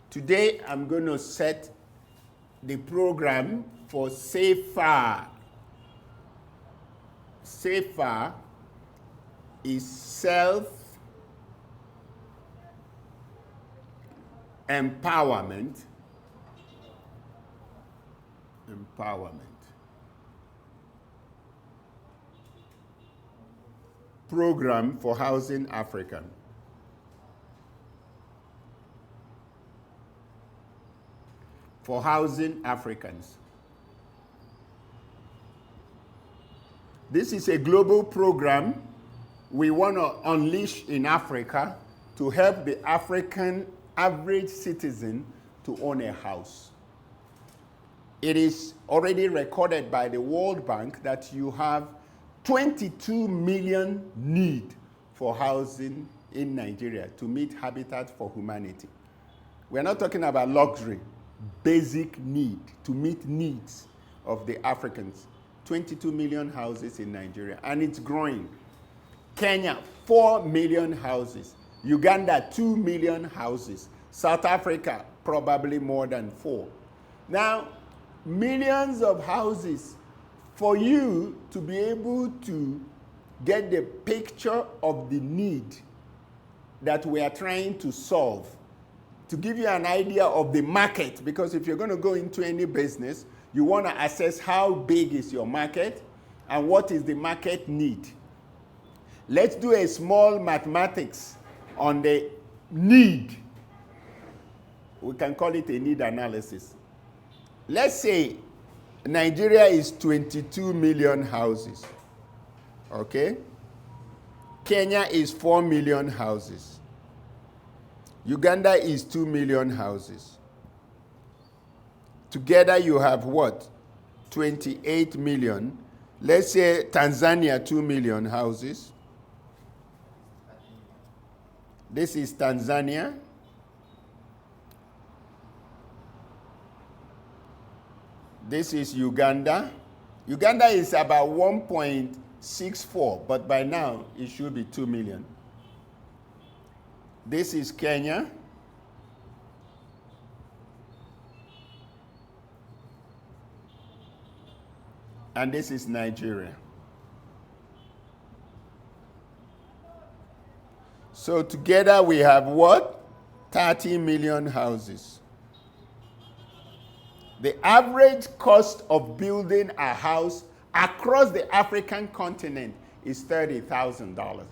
Today, I'm going to set the program for SEPHA. SEPHA is self-empowerment. Program for Housing Africa. For housing Africans. This is a global program we want to unleash in Africa to help the African average citizen to own a house. It is already recorded by the World Bank that you have 22 million need for housing in Nigeria to meet Habitat for Humanity. We're not talking about luxury, basic need to meet needs of the Africans. 22 million houses in Nigeria, and it's growing. Kenya, 4 million houses. Uganda, 2 million houses. South Africa, probably more than 4. Now, millions of houses for you to be able to get the picture of the need that we are trying to solve. To give you an idea of the market, because if you're going to go into any business, you want to assess how big is your market and what is the market need. Let's do a small mathematics on the need. We can call it a need analysis. Let's say Nigeria is 22 million houses. Okay? Kenya is 4 million houses. Uganda is 2 million houses. Together you have what? 28 million. Let's say Tanzania, 2 million houses. This is Tanzania. This is Uganda. Uganda is about 1.64, but by now it should be 2 million. This is Kenya. And this is Nigeria. So together we have what? 30 million houses. The average cost of building a house across the African continent is $30,000.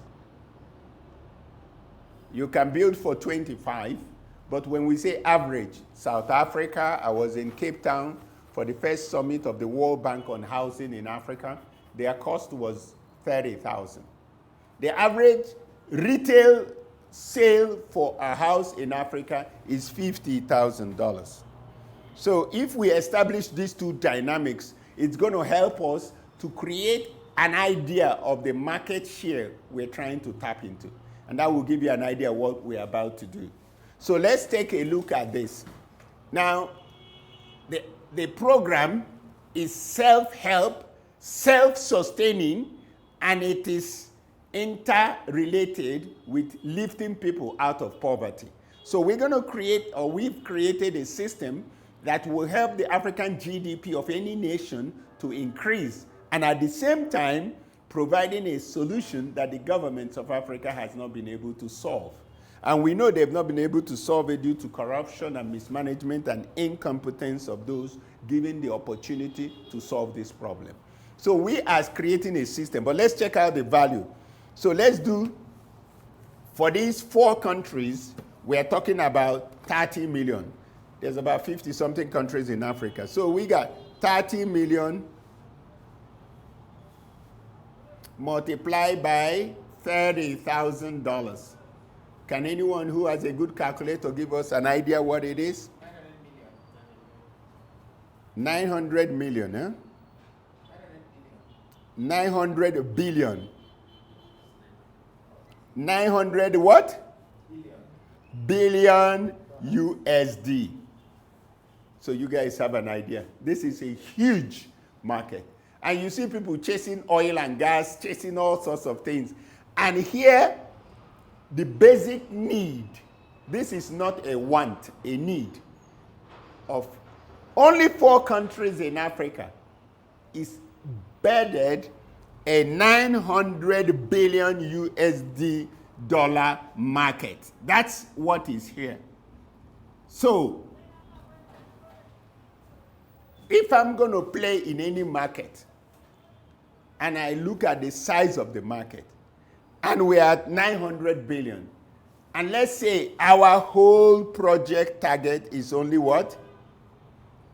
You can build for 25, but when we say average, South Africa, I was in Cape Town for the first summit of the World Bank on housing in Africa, their cost was $30,000. The average retail sale for a house in Africa is $50,000. So if we establish these two dynamics, it's going to help us to create an idea of the market share we're trying to tap into. And that will give you an idea of what we're about to do. So let's take a look at this. Now, the program is self-help, self-sustaining, and it is interrelated with lifting people out of poverty. So we're going to create, or we've created a system that will help the African GDP of any nation to increase, and at the same time, providing a solution that the governments of Africa has not been able to solve. And we know they've not been able to solve it due to corruption and mismanagement and incompetence of those given the opportunity to solve this problem. So we are creating a system, but let's check out the value. So let's do, for these 4 countries, we're talking about 30 million. There's about 50-something countries in Africa. So we got 30 million multiplied by $30,000. Can anyone who has a good calculator give us an idea what it is? 900 million, huh? 900 billion. 900 what? Billion USD. So you guys have an idea. This is a huge market. And you see people chasing oil and gas, chasing all sorts of things. And here, the basic need This is not a want, a need of only 4 countries in Africa is bedded a 900 billion USD dollar market. That's what is here. So, if I'm going to play in any market, and I look at the size of the market, and we are at 900 billion, and let's say our whole project target is only what?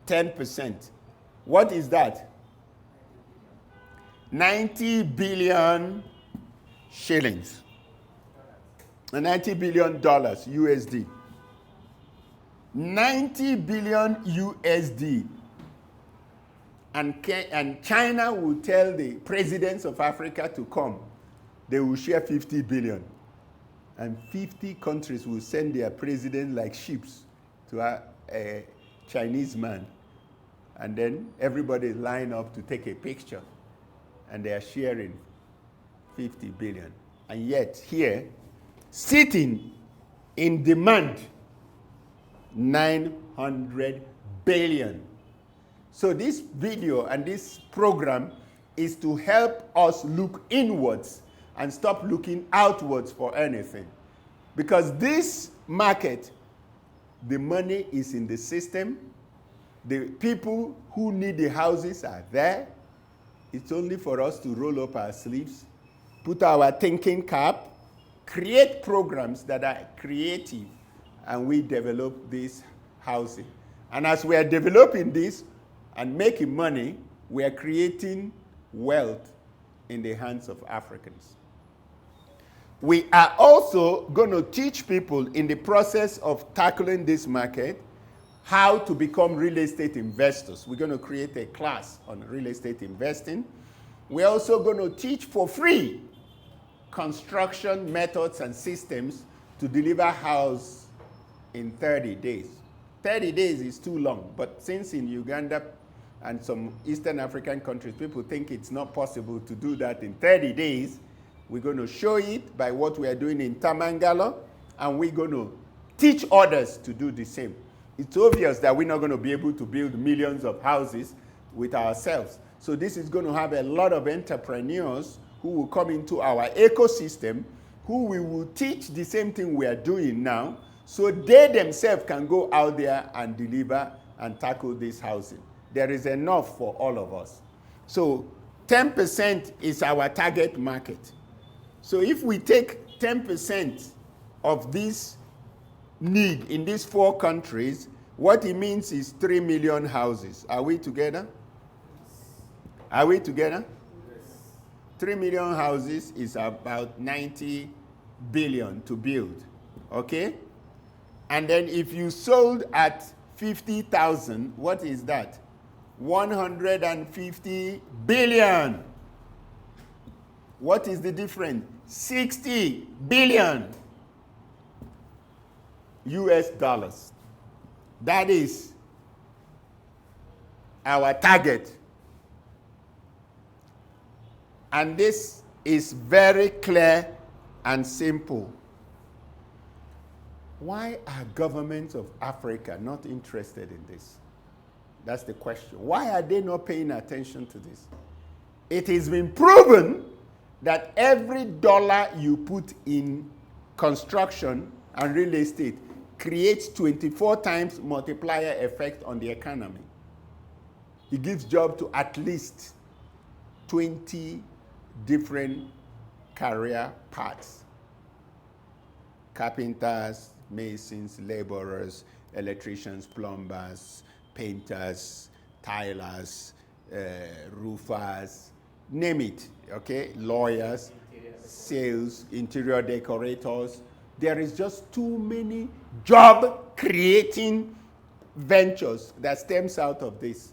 10%. What is that? 90 billion shillings. 90 billion dollars USD. 90 billion USD. And China will tell the presidents of Africa to come. They will share 50 billion. And 50 countries will send their president like sheep to a Chinese man. And then everybody line up to take a picture. And they are sharing 50 billion. And yet here, sitting in demand, 900 billion. So this video and this program is to help us look inwards and stop looking outwards for anything. Because this market, the money is in the system. The people who need the houses are there. It's only for us to roll up our sleeves, put our thinking cap, create programs that are creative, and we develop this housing. And as we are developing this and making money, we are creating wealth in the hands of Africans. We are also going to teach people in the process of tackling this market how to become real estate investors. We're going to create a class on real estate investing. We're also going to teach for free construction methods and systems to deliver house in 30 days. 30 days is too long, but since in Uganda and some Eastern African countries, people think it's not possible to do that in 30 days, we're going to show it by what we are doing in Tamangalo, and we're going to teach others to do the same. It's obvious that we're not going to be able to build millions of houses with ourselves. So this is going to have a lot of entrepreneurs who will come into our ecosystem, who we will teach the same thing we are doing now, so they themselves can go out there and deliver and tackle this housing. There is enough for all of us. So 10% is our target market. So if we take 10% of this need in these 4 countries, what it means is 3 million houses. Are we together? Are we together? Yes. 3 million houses is about 90 billion to build. Okay? And then if you sold at 50,000, what is that? 150 billion. What is the difference? 60 billion US dollars. That is our target. And this is very clear and simple. Why are governments of Africa not interested in this? That's the question. Why are they not paying attention to this? It has been proven that every dollar you put in construction and real estate creates 24 times multiplier effect on the economy. It gives job to at least 20 different career paths. Carpenters, masons, laborers, electricians, plumbers, painters, tilers, roofers, name it, okay? Lawyers, sales, interior decorators. There is just too many job-creating ventures that stems out of this.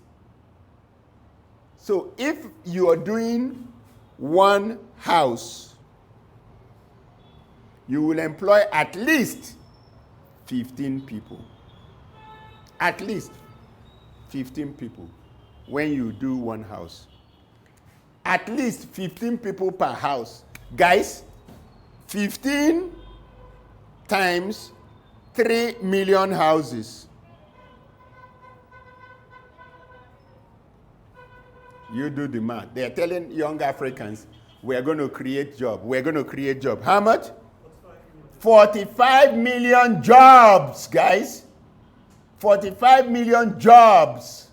So if you are doing one house, you will employ at least 15 people. At least 15 people when you do one house. At least 15 people per house. Guys, 15 times 3 million houses. You do the math. They are telling young Africans, we are going to create jobs. We're going to create jobs. How much? 45 million jobs, guys. 45 million jobs.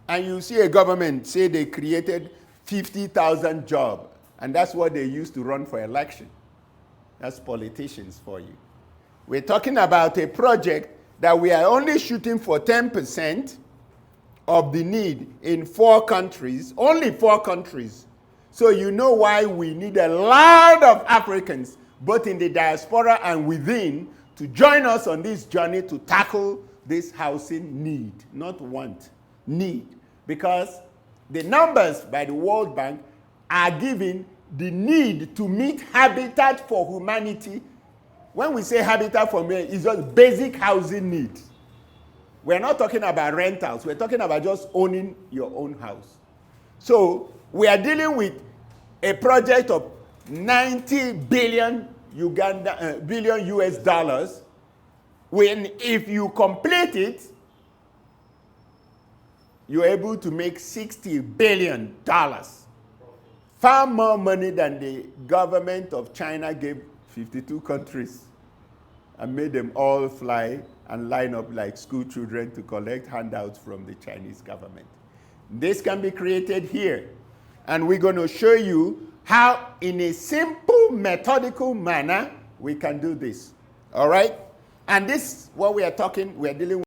And you see a government say they created 50,000 jobs. And that's what they used to run for election. That's politicians for you. We're talking about a project that we are only shooting for 10% of the need in 4 countries, only 4 countries. So you know why we need a lot of Africans, both in the diaspora and within, to join us on this journey to tackle this housing need, not want, need. Because the numbers by the World Bank are giving the need to meet habitat for humanity. When we say habitat for humanity, it's just basic housing need. We're not talking about rentals. We're talking about just owning your own house. So we are dealing with a project of 90 billion billion US dollars. When if you complete it, you're able to make $60 billion. Far more money than the government of China gave 52 countries and made them all fly and line up like school children to collect handouts from the Chinese government. This can be created here. And we're going to show you how, in a simple, methodical manner, we can do this. All right? And this, what we are dealing with